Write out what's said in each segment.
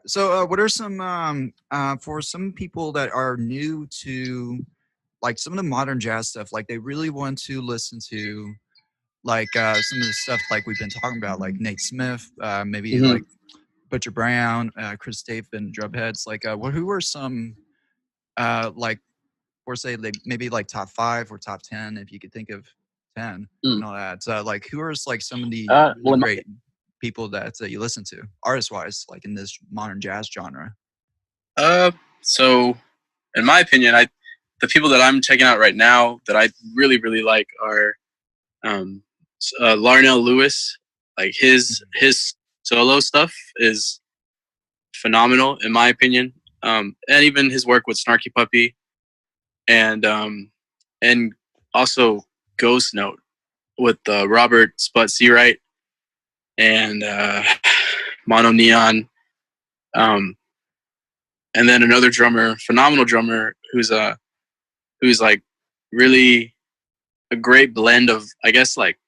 So, what are some for some people that are new to like some of the modern jazz stuff? Like they really want to listen to like some of the stuff like we've been talking about, like Nate Smith, maybe Hmm. like Butcher Brown, Chris Stapleton, Drumheads. Like, who are some like, or say like maybe like top 5 or top 10 if you could think of 10 Mm. and all that. Like, who are like some of the really Well, great people that you listen to artist wise, like in this modern jazz genre? so in my opinion, the people that I'm checking out right now that I really really like are um, Larnell Lewis. Like his solo stuff is phenomenal in my opinion, and even his work with Snarky Puppy and also Ghost Note with Robert Sput Seawright and Mono Neon, um, and then another drummer, phenomenal drummer, who's like really a great blend of, I guess, like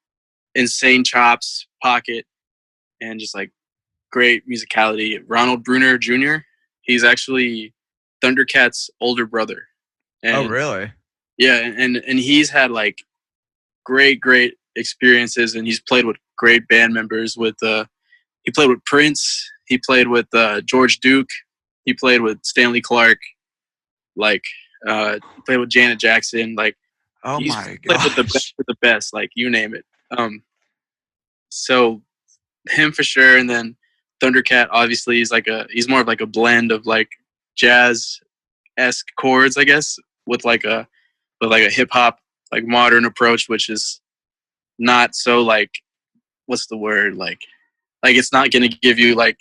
insane chops, pocket, and just like great musicality. Ronald Bruner Jr. He's actually Thundercat's older brother, Oh, and really? yeah, and he's had like great experiences, and he's played with great band members. He played with Prince, he played with George Duke, he played with Stanley Clarke, like he played with Janet Jackson, like Oh he's my played with gosh. the best, like you name it. So him for sure, and then Thundercat obviously is he's more of like a blend of like jazz esque chords, I guess, with like a hip hop like modern approach, which is not so like what's the word like it's not going to give you like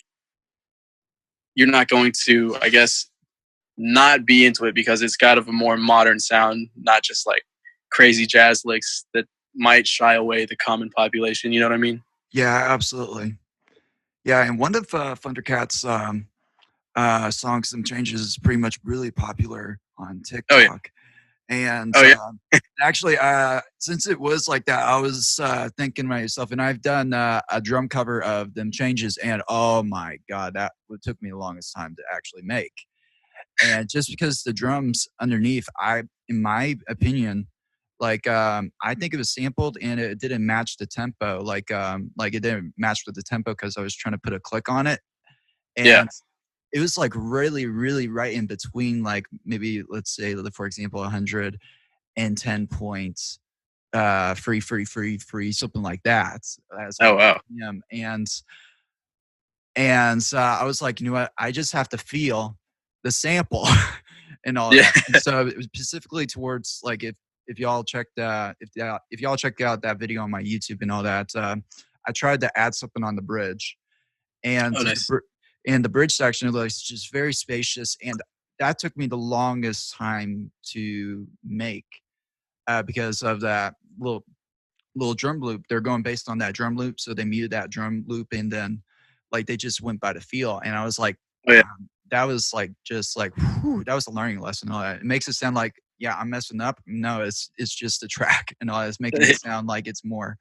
you're not going to, I guess, not be into it because it's got of a more modern sound, not just like crazy jazz licks that might shy away the common population. You know what I mean? Yeah, absolutely. Yeah, and one of Thundercats songs, Some Changes, is pretty much really popular on Oh yeah. TikTok. And Oh yeah. actually, since it was like that, I was thinking to myself, and I've done a drum cover of Them Changes, and oh my God, that took me the longest time to actually make. And just because the drums underneath, in my opinion, like I think it was sampled and it didn't match the tempo, like it didn't match with the tempo because I was trying to put a click on it, Yeah. and it was like really, really right in between, like maybe let's say, for example, 110 points, free, something like that. As Oh wow. and I was like, you know what? I just have to feel the sample and all of Yeah. that. And so it was specifically towards like if y'all checked if y'all checked out that video on my YouTube and all that, I tried to add something on the bridge, and Oh nice. the bridge section was just very spacious, and that took me the longest time to make because of that little drum loop. They're going based on that drum loop, so they muted that drum loop, and then like they just went by the feel, and I was like, Oh yeah. that was like just like whew, that was a learning lesson. All that. It makes it sound like, yeah, I'm messing up. No, it's just a track, and all that. It's making it sound like it's more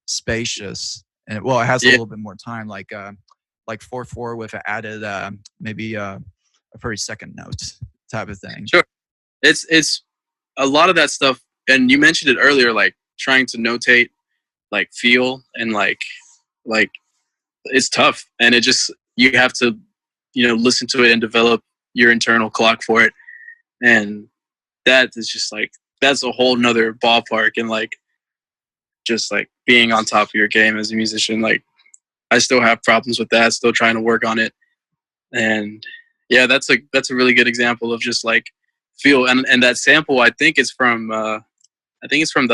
spacious, and well, it has a Yeah. little bit more time, like 4/4 with an added maybe a very second note type of thing. Sure. It's a lot of that stuff, and you mentioned it earlier, like trying to notate like feel and like it's tough, and it just you have to listen to it and develop your internal clock for it, and that is just like that's a whole nother ballpark, and like just like being on top of your game as a musician. Like I still have problems with that, still trying to work on it, and yeah, that's a really good example of just like feel, and that sample I think is from I think it's from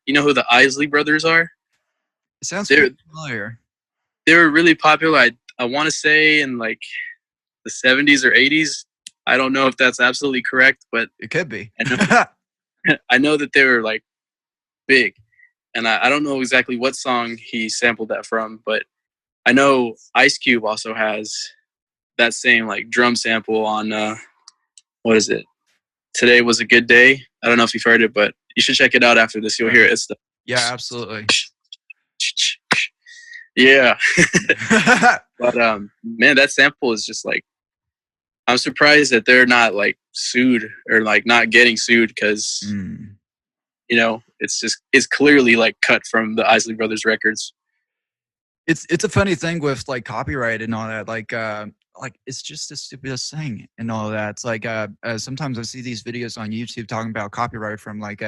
you know who the Isley brothers are. It sounds they're familiar. they were really popular. I want to say in like the 70s or 80s. I don't know if that's absolutely correct, but It could be. I know that they were like big, and I don't know exactly what song he sampled that from, but I know Ice Cube also has that same like drum sample on what is it? Today Was a Good Day. I don't know if you've heard it, but you should check it out after this. You'll hear it. It's the Yeah, absolutely. Yeah. But man, that sample is just like, I'm surprised that they're not like sued or like not getting sued because you know it's clearly like cut from the Isley Brothers records. It's a funny thing with like copyright and all that. Like it's just the stupidest thing and all that. It's like sometimes I see these videos on YouTube talking about copyright from like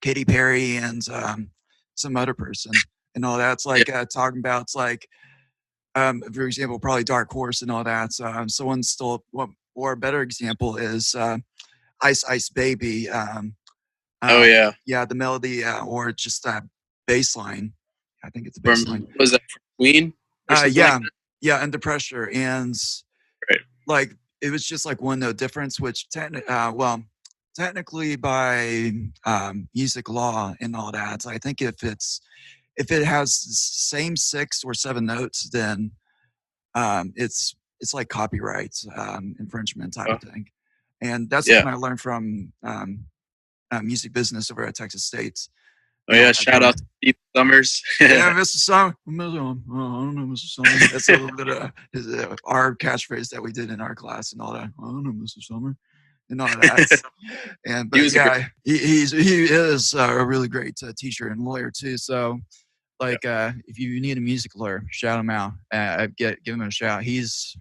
Katy Perry and some other person and all that. It's like talking about it's like for example, probably Dark Horse and all that. Someone stole, well, or a better example is Ice Ice Baby. Oh yeah, Yeah, the melody or just that bass line. I think it's a bass line. was that from Queen or something like Yeah, that? yeah, Under Pressure, and Right. like it was just like one note difference, which well, technically by music law and all that, I think if it has the same 6 or 7 notes, then it's like copyright infringement type Oh, of thing, and that's yeah. something I learned from music business over at Texas State Oh and all yeah. that Shout kind out of. to Steve Summers. Yeah, Mr. Summer. I don't know, Mr. Summer. That's a little bit of our catchphrase that we did in our class and all that. I don't know, Mr. Summer, and all that. And He but was a great. yeah, he is a really great teacher and lawyer too. So Yeah. like if you need a music lawyer, shout him out. Give him a shout. He's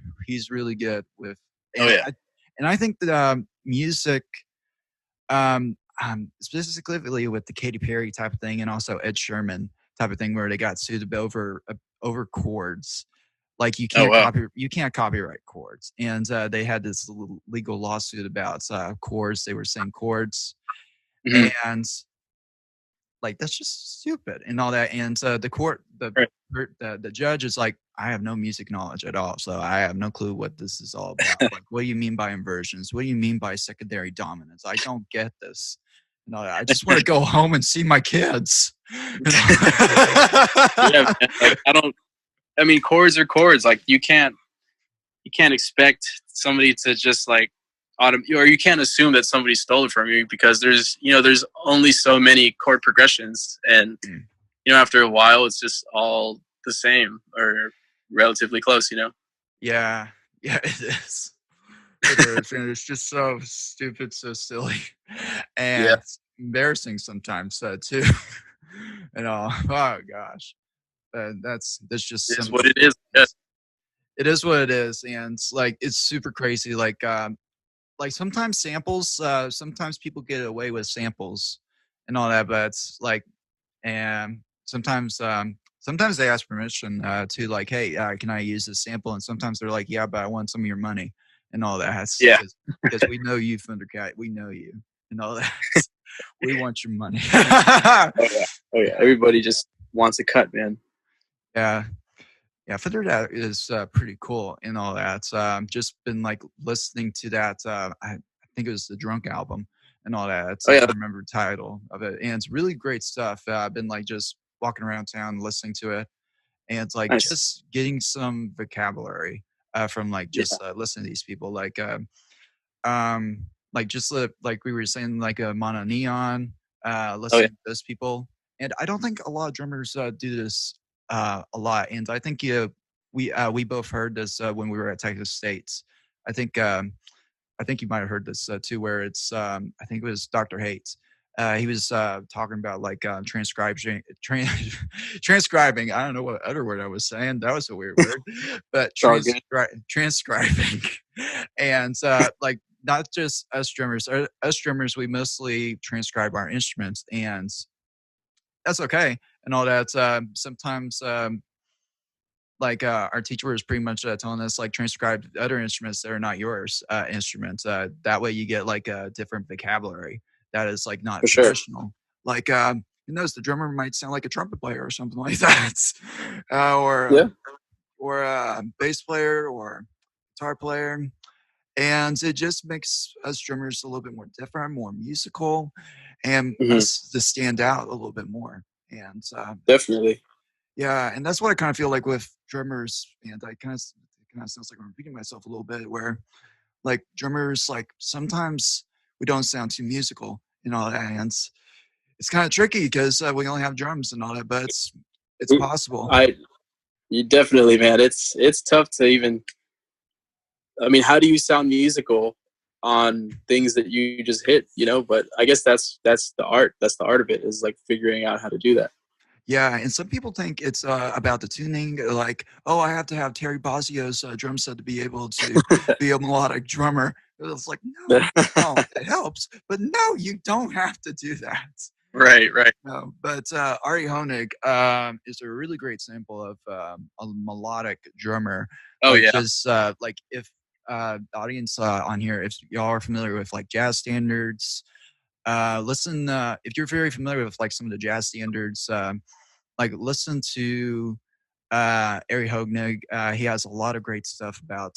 really good with. Oh yeah. And I think that music specifically with the Katy Perry type of thing, and also Ed Sheeran type of thing, where they got sued over chords. Like Oh wow. you can't copyright chords, and they had this legal lawsuit about chords. They were saying chords, Hmm. and like that's just stupid and all that. And the court, Right. the judge is like, I have no music knowledge at all, so I have no clue what this is all about. Like, what do you mean by inversions? What do you mean by secondary dominance? I don't get this. You know, I just want to go home and see my kids. You Yeah, know? man. Like I mean, chords are chords. Like you can't expect somebody to just like or you can't assume that somebody stole it from you because there's only so many chord progressions, and after a while it's just all the same or relatively close. Yeah, yeah, it is. It is, and it's just so stupid, so silly, Yeah, and it's embarrassing sometimes too. You know, oh gosh, that's just it is some what it stupid is. Yeah. things. It is what it is, and like it's super crazy. Like sometimes samples, sometimes people get away with samples and all that, but it's like, and sometimes they ask permission to like, hey, can I use this sample? And sometimes they're like, yeah, but I want some of your money and all that, Yeah. because we know you, Thundercat, we know you and all that. We want your money. Oh yeah. Oh yeah. Everybody just wants a cut, man. Yeah. Yeah, Thundercat is pretty cool and all that. Just been like listening to that. I think it was the Drunk album and all that. Oh I yeah. don't remember the title of it, and it's really great stuff. I've been like just walking around town listening to it, and it's like Nice. just getting some vocabulary from like Yeah. just listening to these people. Like just like we were saying, like Mono Neon, Oh yeah. listening to those people. And I don't think a lot of drummers do this a lot. And I think we both heard this when we were at Texas States. I think I think you might have heard this too, where it's I think it was Dr. Hates. He was talking about like transcribing. I don't know what other word I was saying. That was a weird word, but It's all good. transcribing, and like not just us drummers. Us drummers, we mostly transcribe our instruments, and that's okay and all that. Sometimes like our teacher was pretty much telling us like transcribe other instruments that are not yours instruments. That way you get like a different vocabulary that is like not For sure. traditional. Like who knows, the drummer might sound like a trumpet player or something like that, Yeah. or a bass player or guitar player, and it just makes us drummers a little bit more different, more musical, and Hmm. us to stand out a little bit more. And Definitely. yeah, and that's what I kind of feel like with drummers, and it kind of sounds like I'm repeating myself a little bit, where like drummers, like sometimes we don't sound too musical and all that, and it's kind of tricky because we only have drums and all that, but it's We- possible. I You definitely, man. It's tough to even. I mean, how do you sound musical on things that you just hit? You know, but I guess that's the art. That's the art of it, is like figuring out how to do that. Yeah, and some people think it's about the tuning, like, oh, I have to have Terry Bozzio's drum set to be able to be a melodic drummer. It's like, no, you don't. It helps, but no, you don't have to do that. Right, right. No, but Ari Honig is a really great sample of a melodic drummer. Oh Like yeah. just like if the audience on here, if y'all are familiar with like jazz standards, listen. If you're very familiar with like some of the jazz standards, like listen to Ari Honig. He has a lot of great stuff about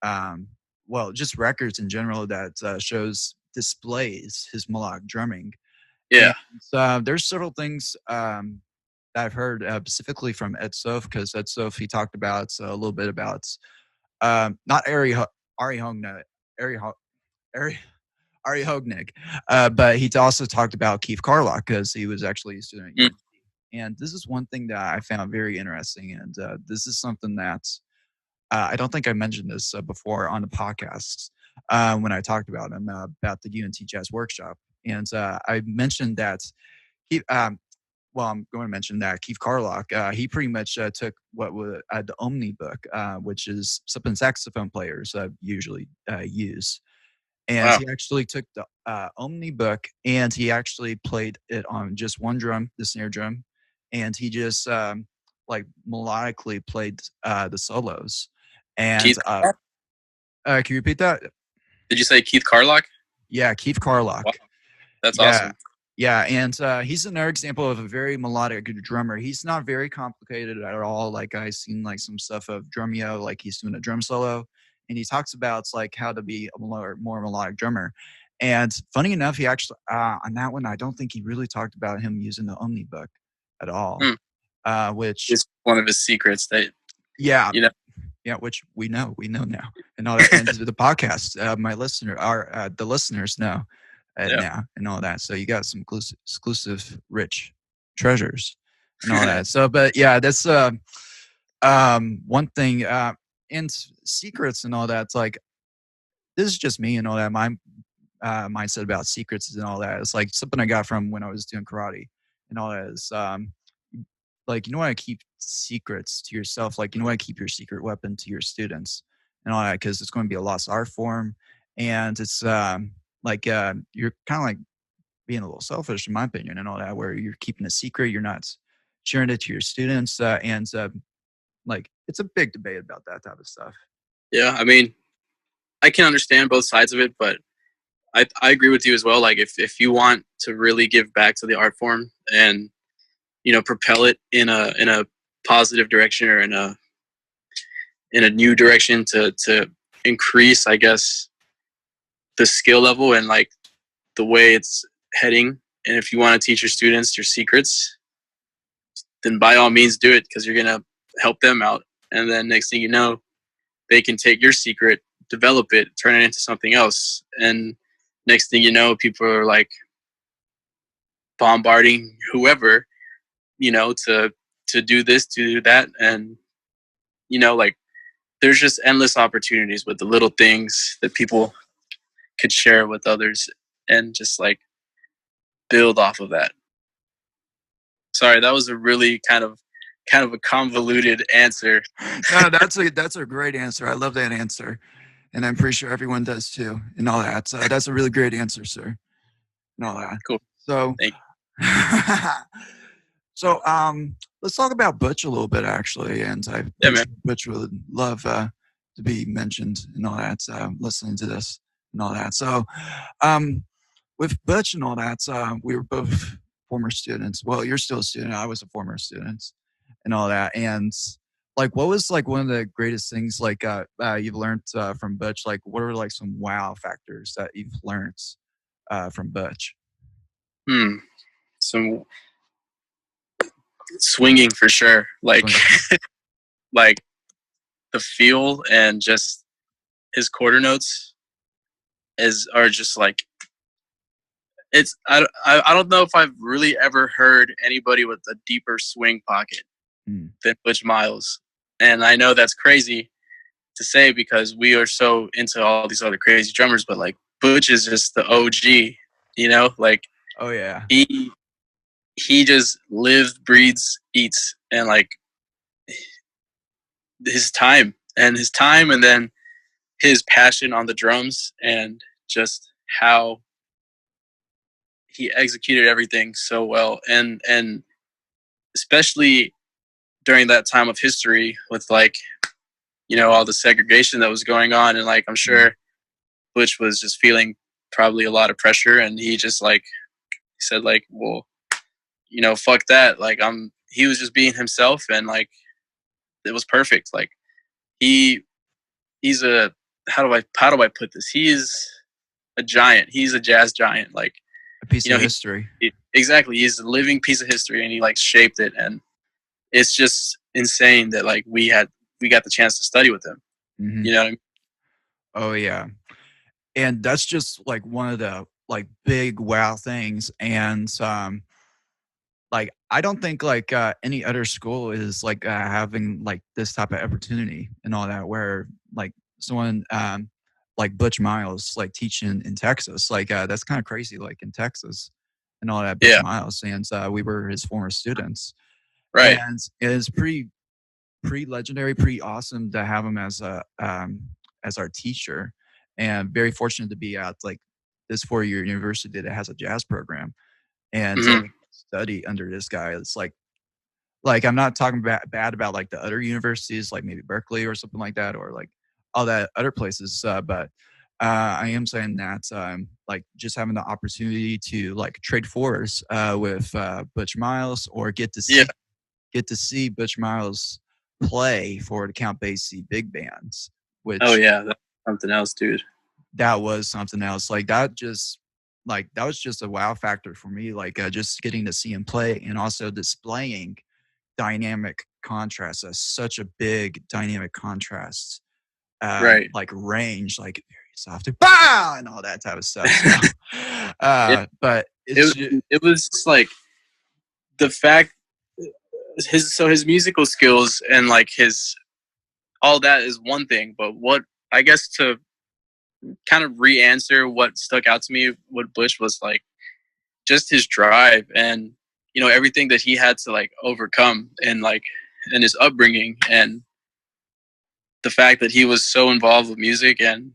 um, well, just records in general that shows displays his melodic drumming. And Yeah. there's several things that I've heard specifically from Ed Soph, because Ed Soph, he talked about a little bit about not Ari Hognig, Ari, Ari, Ari Hognig, but he also talked about Keith Carlock because he was actually a student at Mm. UNC. And this is one thing that I found very interesting, and this is something that I don't think I mentioned this before on the podcast when I talked about him about the UNT Jazz Workshop, and I mentioned that he. Well, I'm going to mention that Keith Carlock, he pretty much took what was the Omni book, which is something saxophone players usually use, and Wow. he actually took the Omni book and he actually played it on just one drum, the snare drum, and he just like melodically played the solos. And Keith. can you repeat that? Did you say Keith Carlock? Yeah, Keith Carlock. Wow, that's Yeah. awesome. Yeah, and he's another example of a very melodic drummer. He's not very complicated at all. Like I've seen like some stuff of Drumeo, like he's doing a drum solo, and he talks about like how to be a more melodic drummer. And funny enough, he actually on that one, I don't think he really talked about him using the Omni book at all. Hmm. Which It's one of his secrets that yeah, you know. yeah, which we know now, and all that. And the podcast, the listeners know Yeah. now, and all that. So you got some exclusive, rich treasures, and all that. So, but yeah, that's one thing, and secrets and all that. It's like this is just me and all that. My mindset about secrets and all that. It's like something I got from when I was doing karate and all that. Is like you know want to keep secrets to yourself, like you know want to keep your secret weapon to your students and all that, because it's going to be a lost art form, and it's like you're kind of like being a little selfish in my opinion and all that, where you're keeping a secret, you're not sharing it to your students, and like it's a big debate about that type of stuff. Yeah, I mean, I can understand both sides of it, but I agree with you as well. Like if you want to really give back to the art form and propel it in a positive direction, or in a new direction to increase, I guess, the skill level and like the way it's heading. And if you want to teach your students your secrets, then by all means do it, because you're gonna help them out. And then next thing you know, they can take your secret, develop it, turn it into something else. And next thing you know, people are like bombarding whoever, to do this, to do that. And, like there's just endless opportunities with the little things that people could share with others and just like build off of that. Sorry, that was a really kind of a convoluted answer. No, that's a great answer. I love that answer, and I'm pretty sure everyone does too, and all that. So that's a really great answer, sir, and all that. Cool. So, Thank so let's talk about Butch a little bit, actually, and I'm Yeah, pretty man. sure Butch would love to be mentioned and all that. Listening to this and all that. So, with Butch and all that, we were both former students. Well, you're still a student. I was a former student and all that. And like, what was like one of the greatest things like you've learned from Butch? Like, what are like some wow factors that you've learned from Butch? Some swinging for sure. Like like the feel and just his quarter notes are just like, I don't know if I've really ever heard anybody with a deeper swing pocket. than Butch Miles. And I know that's crazy to say because we are so into all these other crazy drummers, but like Butch is just the OG, like Oh yeah. he just lives, breathes, eats, and like his time and then his passion on the drums and just how he executed everything so well. And especially during that time of history with like, all the segregation that was going on. And like, I'm sure Butch was just feeling probably a lot of pressure. And he just like, he said like, well, fuck that. Like he was just being himself. And like, it was perfect. Like he's a, how do I put this? He's a giant. He's a jazz giant. Like, A piece of history. Exactly. He's a living piece of history and he like shaped it. And it's just insane that like we got the chance to study with him. Mm-hmm. You know what I mean? Oh yeah. And that's just like one of the like big wow things. And like I don't think like any other school is like having like this type of opportunity and all that, where like someone like Butch Miles like teaching in Texas, like that's kind of crazy, like in Texas and all that. Butch Yeah. Miles, and we were his former students, Right. and it's pretty legendary, pretty awesome to have him as our teacher, and very fortunate to be at like this 4-year university that has a jazz program and Mm-hmm. study under this guy. It's like I'm not talking bad about like the other universities, like maybe Berkeley or something like that, or like all that other places. But I am saying that like just having the opportunity to like trade fours with Butch Miles, or get to see Butch Miles play for the Count Basie big bands, which Oh yeah, that's something else, dude. that was something else. Like that was just a wow factor for me. Like just getting to see him play and also displaying dynamic contrast. That's such a big dynamic contrast. Right. Like range, like very soft, bah! And all that type of stuff. So, but it was just like the fact his musical skills and like his all that is one thing, but what I guess to kind of re-answer what stuck out to me with Bush was like just his drive and everything that he had to like overcome and like in his upbringing, and the fact that he was so involved with music and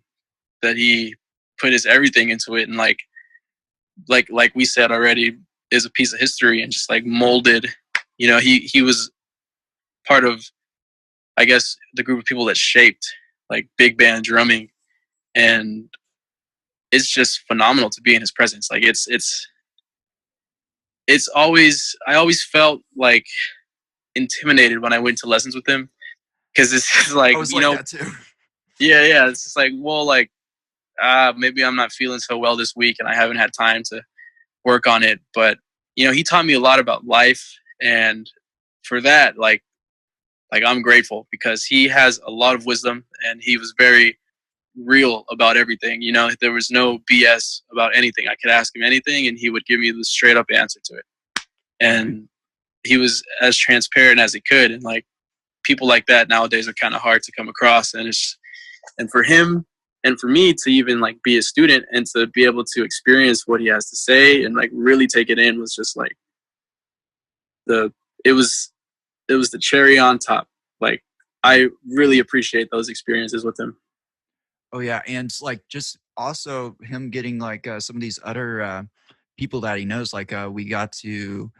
that he put his everything into it, and like we said already, is a piece of history and just like molded. He was part of, I guess, the group of people that shaped like big band drumming, and it's just phenomenal to be in his presence. Like it's always, I always felt like intimidated when I went to lessons with him, because it's like, I was like that too. yeah, it's just like, well, like maybe I'm not feeling so well this week and I haven't had time to work on it, but he taught me a lot about life, and for that, like I'm grateful because he has a lot of wisdom and he was very real about everything. There was no BS about anything. I could ask him anything and he would give me the straight up answer to it. And he was as transparent as he could. And like people like that nowadays are kind of hard to come across. And for him and for me to even like be a student and to be able to experience what he has to say and like really take it in was just like it was the cherry on top. Like I really appreciate those experiences with him. Oh yeah, and like just also him getting like some of these other people that he knows. Like we got to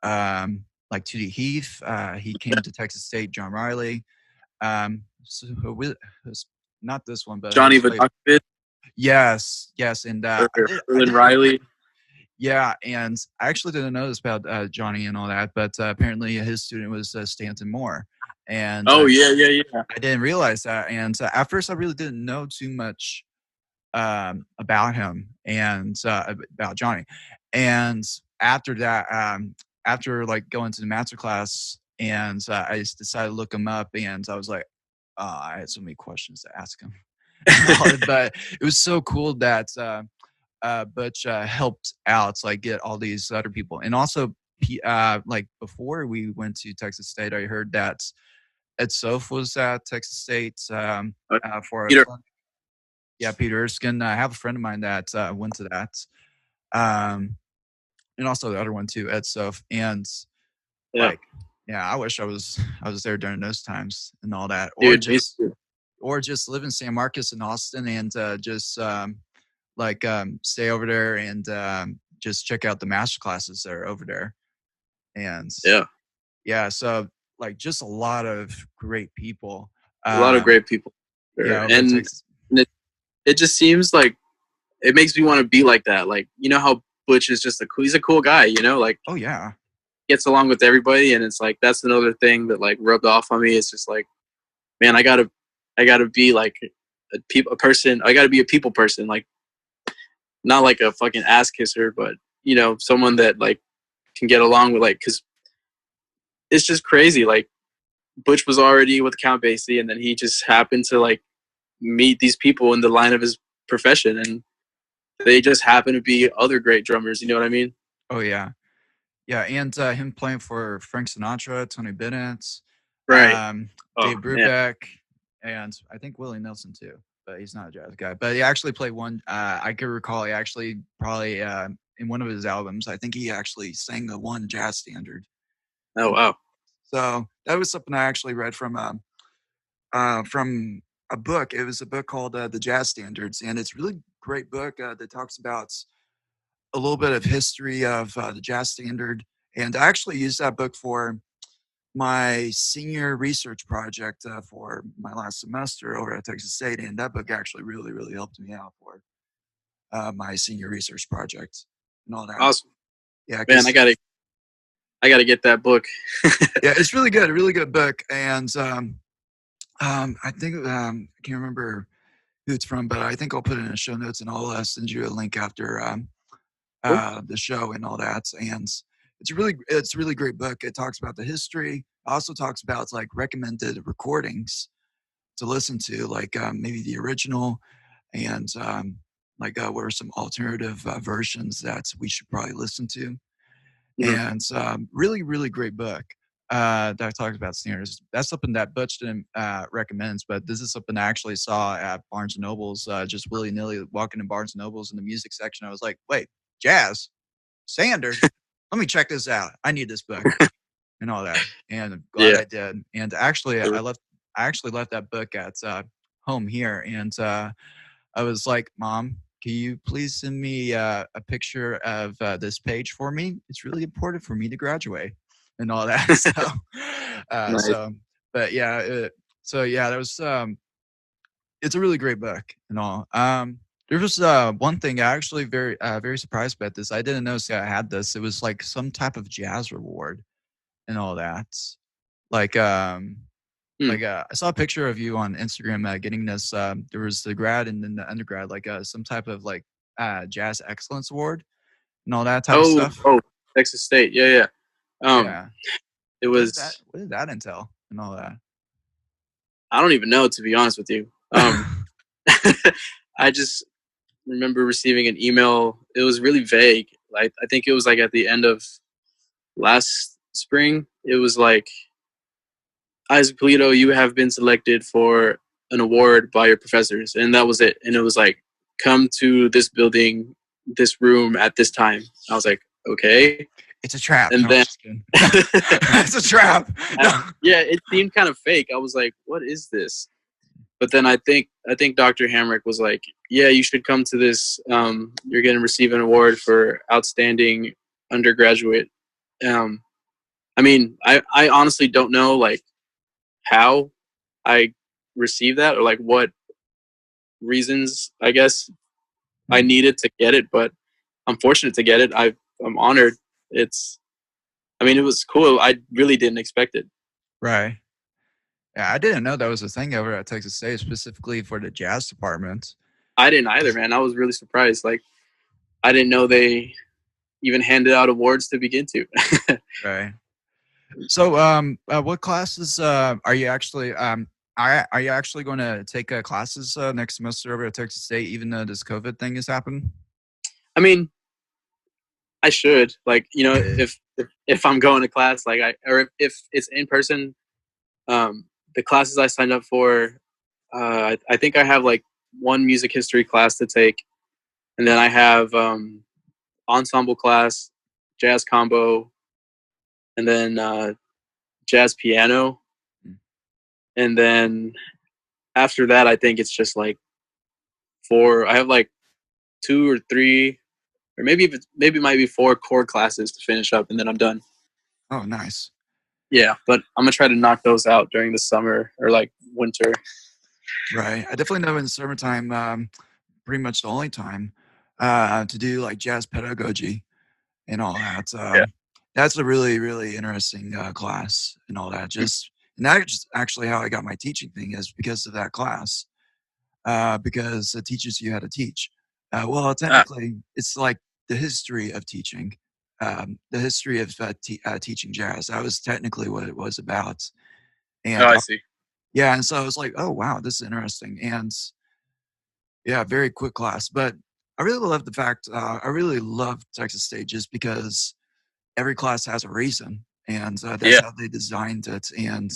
like Tootie Heath. He came to Texas State. John Riley. So not this one, but Johnny Vidakis. Yes, and I Erlen did, Riley. yeah, and I actually didn't know this about Johnny and all that, but apparently his student was Stanton Moore. And yeah. I didn't realize that. And at first, I really didn't know too much about him and about Johnny. And after that, after like going to the master class, and I just decided to look him up, and I was like, oh, I had so many questions to ask him. But it was so cool that Butch helped out, like get all these other people, and also like before we went to Texas State, I heard that Ed Soph was at Texas State for a Peter. yeah, Peter Erskine. I have a friend of mine that went to that, and also the other one too, Ed Soph. And Yeah, like, yeah, I wish I was there during those times and all that, dude. or just live in San Marcos in Austin and just stay over there and just check out the master classes that are over there. And yeah, so like just a lot of great people. A lot of great people. Yeah, over and Texas. it just seems like it makes me want to be like that. Like, you know how Butch is just he's a cool guy, you know, like, oh yeah, gets along with everybody. And it's like, that's another thing that like rubbed off on me. It's just like, man, I gotta be like a person. I gotta be a people person. Like, not like a fucking ass kisser, but you know, someone that like can get along with, like, cause it's just crazy. Like, Butch was already with Count Basie, and then he just happened to like meet these people in the line of his profession, and they just happen to be other great drummers. You know what I mean? oh yeah, yeah, and him playing for Frank Sinatra, Tony Bennett, Right. Dave Man. Brubeck, and I think Willie Nelson too, but he's not a jazz guy. But he actually played one. I could recall he actually probably in one of his albums, I think he actually sang the one jazz standard. Oh wow. So that was something I actually read from a book. It was a book called The Jazz Standards, and it's a really great book that talks about a little bit of history of the jazz standard. And I actually used that book for my senior research project for my last semester over at Texas State, and that book actually really, really helped me out for my senior research project and all that. Awesome. Yeah, man, I gotta get that book. yeah, it's really good, a really good book. And I think I can't remember who it's from, but I think I'll put it in the show notes, and I'll send you a link after the show and all that. And it's a really great book. It talks about the history. Also talks about like recommended recordings to listen to, like maybe the original, and what are some alternative versions that we should probably listen to. And really, really great book that talks about snares. That's something that Butch didn't recommends, but this is something I actually saw at Barnes & Noble's, just willy-nilly walking in Barnes & Noble's in the music section. I was like, wait, jazz? Sander? Let me check this out. I need this book and all that. And I'm glad I did. And actually, I actually left that book at home here, and I was like, Mom, can you please send me a picture of this page for me? It's really important for me to graduate and all that. So, Nice. but yeah, that was, it's a really great book and all. There was one thing I actually very surprised about this. I didn't know I had this. It was like some type of jazz reward and all that. Like, I saw a picture of you on Instagram getting this. There was the grad and then the undergrad, like some type of like jazz excellence award and all that type of stuff. Oh, Texas State. Yeah. Yeah. It was. What did that entail and all that? I don't even know, to be honest with you. I just remember receiving an email. It was really vague. Like, I think it was like at the end of last spring. It was like, Isaac Pulido, you have been selected for an award by your professors. And that was it. And it was like, come to this building, this room at this time. I was like, okay. It's a trap. And no, then it's a trap. No. Yeah, it seemed kind of fake. I was like, what is this? But then I think Dr. Hamrick was like, yeah, you should come to this. You're going to receive an award for outstanding undergraduate. I mean, I honestly don't know like how I received that, or like what reasons I guess I needed to get it, but I'm fortunate to get it. I'm honored. It was cool. I really didn't expect it. Right. Yeah, I didn't know that was a thing over at Texas State, specifically for the jazz department. I didn't either, man. I was really surprised. Like, I didn't know they even handed out awards to begin to. Right. So, what classes are you actually going to take classes next semester over at Texas State, even though this COVID thing has happened? I mean, I should. Like, you know, if if I'm going to class, like or if it's in person. The classes I signed up for, I think I have like one music history class to take, and then I have ensemble class, jazz combo, and then jazz piano, and then after that, I think it's just like four. I have like two or three, or maybe it might be four core classes to finish up, and then I'm done. Oh, nice. Yeah, but I'm gonna try to knock those out during the summer or like winter. Right. I definitely know in the summertime, pretty much the only time to do like jazz pedagogy and all that. Yeah, That's a really, really interesting class and all that. And that's actually how I got my teaching thing is because of that class, because it teaches you how to teach. Well, ah, technically, it's like the history of teaching, the history of teaching jazz. That was technically what it was about. oh, And I see. yeah, and so I was like, oh, wow, this is interesting. And yeah, very quick class. But I really love the fact, I really love Texas State just because every class has a reason. And that's Yeah, how they designed it. And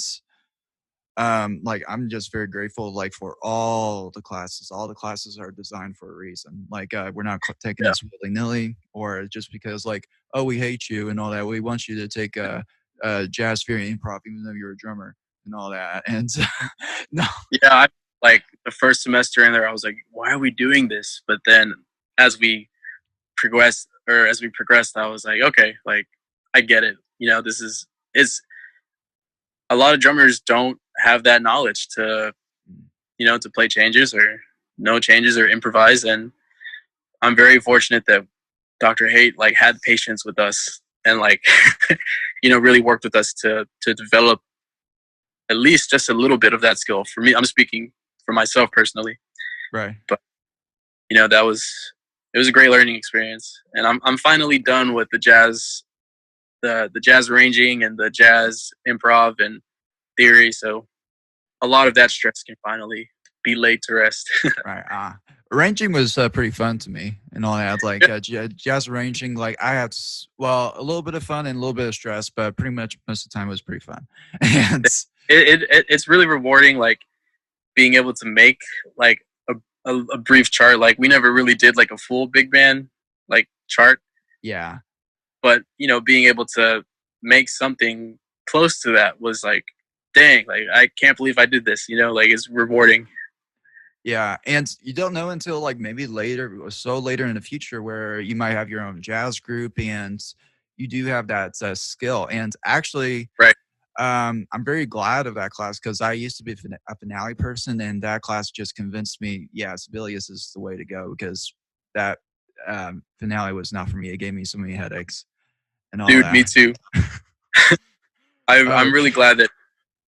like I'm just very grateful like for all the classes. All the classes are designed for a reason. Like we're not taking yeah, this willy-nilly or just because like, oh, we hate you and all that. We want you to take jazz theory improv even though you're a drummer and all that. And no. yeah. I like the first semester in there. I was like, why are we doing this? But then as we progressed, I was like, okay, like I get it. You know, this is it's a lot of drummers don't have that knowledge to to play changes or no changes or improvise, and I'm very fortunate that Dr. Haight like had patience with us and like really worked with us to develop at least just a little bit of that skill. For me, I'm speaking for myself personally, Right. but that was it was a great learning experience, and I'm finally done with the jazz arranging and the jazz improv and theory. So a lot of that stress can finally be laid to rest. Right. Arranging was pretty fun to me and all that. Like jazz arranging, like I had, well, a little bit of fun and a little bit of stress, but pretty much most of the time it was pretty fun. And It's really rewarding, like being able to make like a brief chart. Like we never really did like a full big band like chart, yeah, but being able to make something close to that was like, dang, like I can't believe I did this. Like it's rewarding. yeah. And you don't know until like maybe later, or so later in the future, where you might have your own jazz group and you do have that skill. And actually, Right. I'm very glad of that class because I used to be a finale person, and that class just convinced me, yeah, Sibelius is the way to go because that finale was not for me. It gave me so many headaches and all Dude, me that. too. Oh, I'm really glad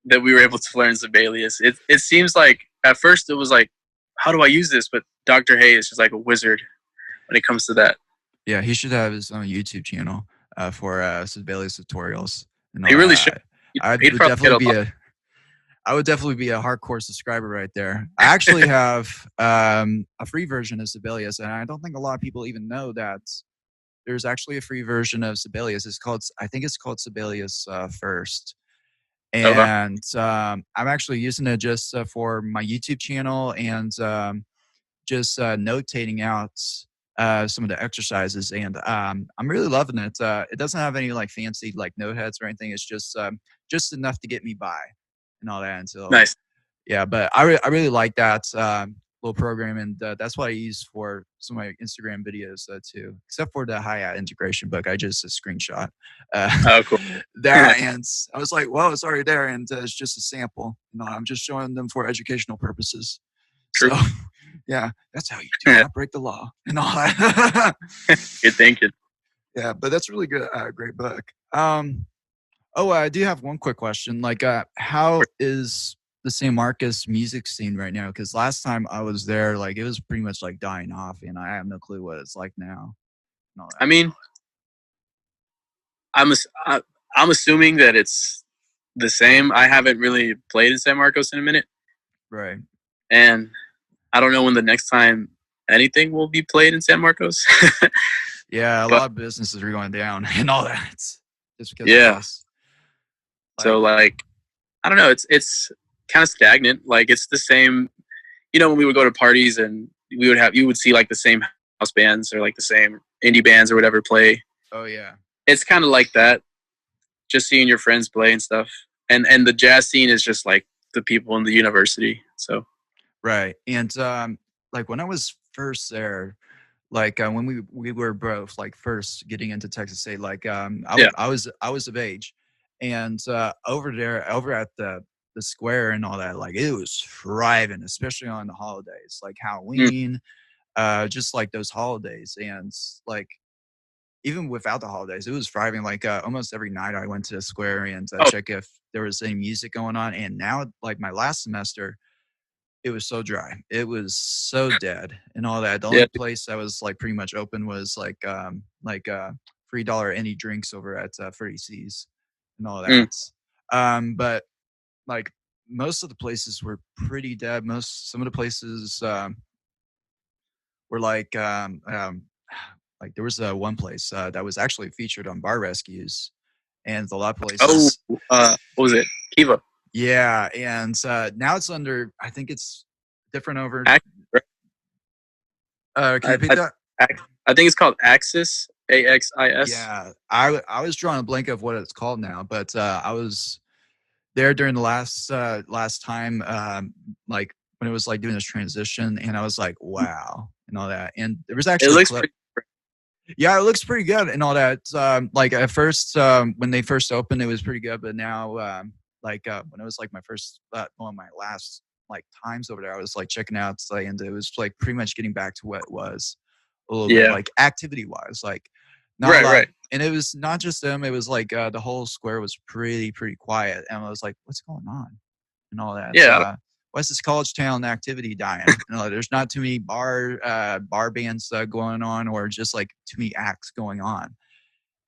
that we were able to learn Sibelius. It seems like at first it was like, how do I use this? But Dr. Hay is just like a wizard when it comes to that. yeah, he should have his own YouTube channel for Sibelius tutorials and He all really should. that. I He'd would probably get definitely a be lot. I would definitely be a hardcore subscriber right there. I actually have a free version of Sibelius, and I don't think a lot of people even know that there's actually a free version of Sibelius. I think it's called Sibelius First. Okay. And I'm actually using it just for my YouTube channel and just notating out some of the exercises. And I'm really loving it. It doesn't have any like fancy like note heads or anything. It's just enough to get me by and all that. And so Nice. yeah, but I really like that little program, and that's what I use for some of my Instagram videos too. Except for the hi-hat integration book, I just screenshot Oh, cool. that, and I was like, "Well, it's already there, and it's just a sample. I'm just showing them for educational purposes." True. So, yeah, that's how you do not break the law and all that. Good thinking. Yeah, but that's really good. Great book. Oh, I do have one quick question. Like, how is the San Marcos music scene right now? Because last time I was there, like, it was pretty much like dying off, and I have no clue what it's like now. And all I that. mean, I'm assuming that it's the same. I haven't really played in San Marcos in a minute, Right. and I don't know when the next time anything will be played in San Marcos. Yeah, a But lot of businesses are going down and all that. just because of Yeah. this. So Like, like, I don't know. It's kind of stagnant. Like it's the same. You know, when we would go to parties and you would see like the same house bands or like the same indie bands or whatever play. oh yeah, It's kind of like that. Just seeing your friends play and stuff. And the jazz scene is just like the people in the university. So right. And like when I was first there, like when we were both like first getting into Texas State, like yeah. I was of age, and over there, over at the square and all that, like it was thriving, especially on the holidays, like Mm. Halloween, just like those holidays, and like even without the holidays, it was thriving. Like almost every night, I went to the square and Oh check if there was any music going on. And now, like my last semester, it was so dry. It was so dead and all that. The yeah. only place that was like pretty much open was like $3 any drinks over at 30 C's and all Mm. that. But like most of the places were pretty dead. Some of the places were like there was one place that was actually featured on Bar Rescues, and a lot of Oh, places. what was it? Kiva. Yeah, and now it's under. I think it's different over. Ax- Can you repeat that? I think it's called Axis. AXIS. Yeah, I was drawing a blank of what it's called now, but I was there during the last time, like when it was like doing this transition, and I was like, wow, and all that. And there was It actually a looks clip. pretty. Yeah, it looks pretty good and all that. Like at first, when they first opened, it was pretty good, but now, when it was like my first, one of my last like times over there, I was like checking out, like, and it was like pretty much getting back to what it was a little bit, Yeah. like activity wise, like not a Right. lot. Right. And it was not just them; it was like the whole square was pretty quiet, and I was like, "What's going on?" and all that. Yeah. What's this college town activity dying? You know, there's not too many bar bands going on, or just like too many acts going on.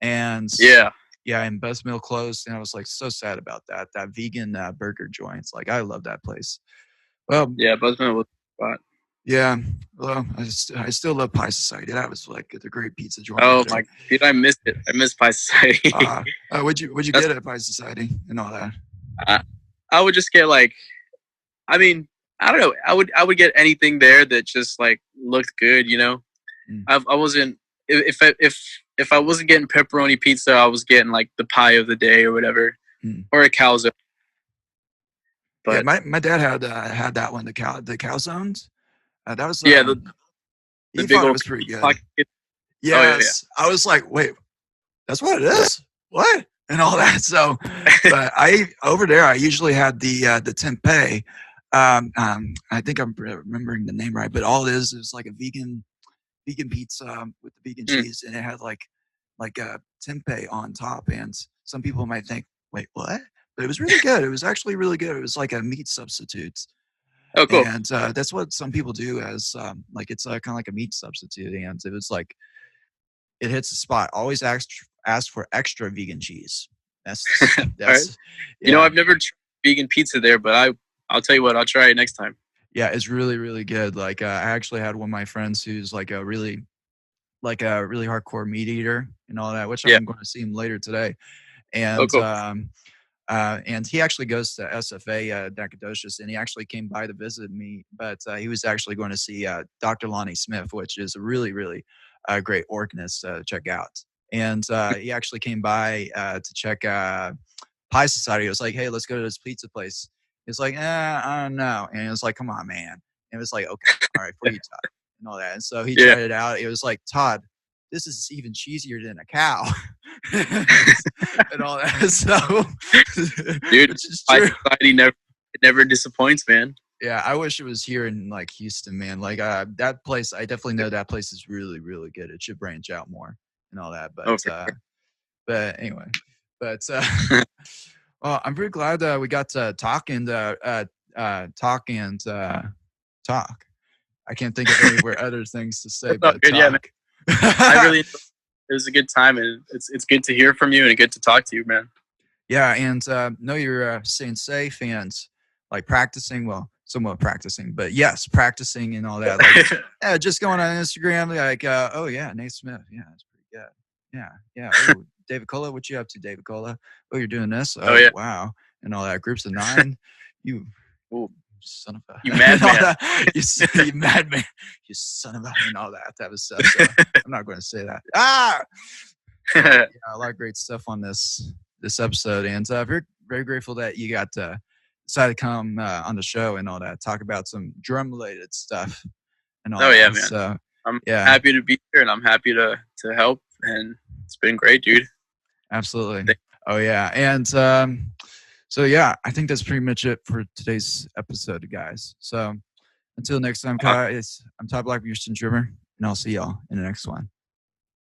And Yeah. yeah, and Best Meal closed, and I was like so sad about that. That vegan burger joints, like I love that place. Well, Yeah. Buzzman was a spot. yeah, well, I still love Pie Society. That was like the great pizza joint over Oh there. my, dude, I missed it. I missed Pie Society. What'd you That's, get at Pie Society and all that? I would just get like, I mean, I don't know. I would get anything there that just like looked good, you know. Mm. I wasn't if I wasn't getting pepperoni pizza, I was getting like the pie of the day or whatever, or a calzone. Yeah, But my dad had that one, the calzones. That was yeah, the he big thought it old was pretty good. pocket. Yes, I was like, wait, that's what it is. What and all that. So, but I over there, I usually had the tempeh. I think I'm remembering the name right, but all it is like a vegan pizza with the vegan Mm. cheese, and it had like a tempeh on top. And some people might think, wait, what? But it was really good. It was actually really good. It was like a meat substitute. Oh, cool. And that's what some people do as like it's kind of like a meat substitute. And it was like it hits the spot. Always ask for extra vegan cheese. That's All right. that's You know, yeah. I've never tried vegan pizza there, but I'll tell you what, I'll try it next time. Yeah, it's really good. Like I actually had one of my friends who's like a really hardcore meat eater and all that, which Yeah. I'm going to see him later today. Oh, And cool. and he actually goes to SFA Nacogdoches, and he actually came by to visit me. But he was actually going to see Dr. Lonnie Smith, which is a really great organist to check out. And he actually came by to check Pie Society. It was like, hey, let's go to this pizza place. It's like, I don't know. And it was like, come on, man. And it was like, okay, all right, for you, Todd, and all that. And so he tried it out. It was like, Todd, this is even cheesier than a cow. and all that. So, Dude, which is Pie true. Society never disappoints, man. Yeah, I wish it was here in like Houston, man. Like that place, I definitely know that place is really good. It should branch out more and all that. But Sure. but anyway, but well, I'm pretty glad we got to talk and talk. I can't think of any other things to say but good, talk. yeah, man. I really enjoyed it. It was a good time, and it's good to hear from you and good to talk to you, man. Yeah, and know you're staying safe and like practicing. Well, somewhat practicing, but yes, practicing and all that. Like, yeah, just going on Instagram, like, oh yeah, Nate Smith, yeah, that's pretty good. Yeah. Ooh, David Cola, what you up to, David Cola? Oh, you're doing this? Oh Oh, yeah. wow. And all that. Groups of 9. You Ooh, son of a. you and all madman. that. You madman. You son of a. And all that type of stuff. So I'm not going to say that. Ah! Yeah, a lot of great stuff on this episode. And very, very grateful that you got decided to come on the show and all that, talk about some drum related stuff and all Oh that. yeah, man. So I'm yeah, happy to be here, and I'm happy to help, and it's been great, dude. absolutely. Oh yeah. And so yeah, I think that's pretty much it for today's episode, guys. So until next time, guys, I'm Todd Black, your drummer, and I'll see y'all in the next one.